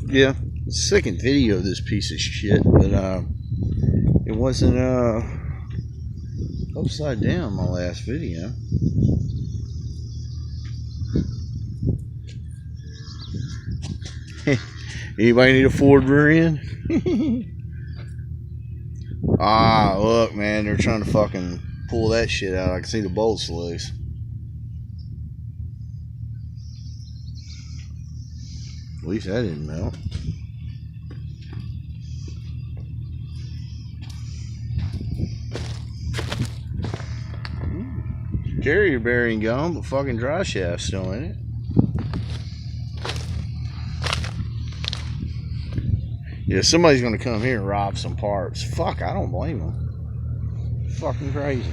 Yeah, second video of this piece of shit, but it wasn't upside down my last video. Anybody need a Ford rear end? Ah, look, man, they're trying to fucking pull that shit out. I can see the bolts loose. At least that didn't melt. Carrier bearing gone, but fucking dry shaft still in it. Yeah, somebody's gonna come here and rob some parts. Fuck, I don't blame them. Fucking crazy.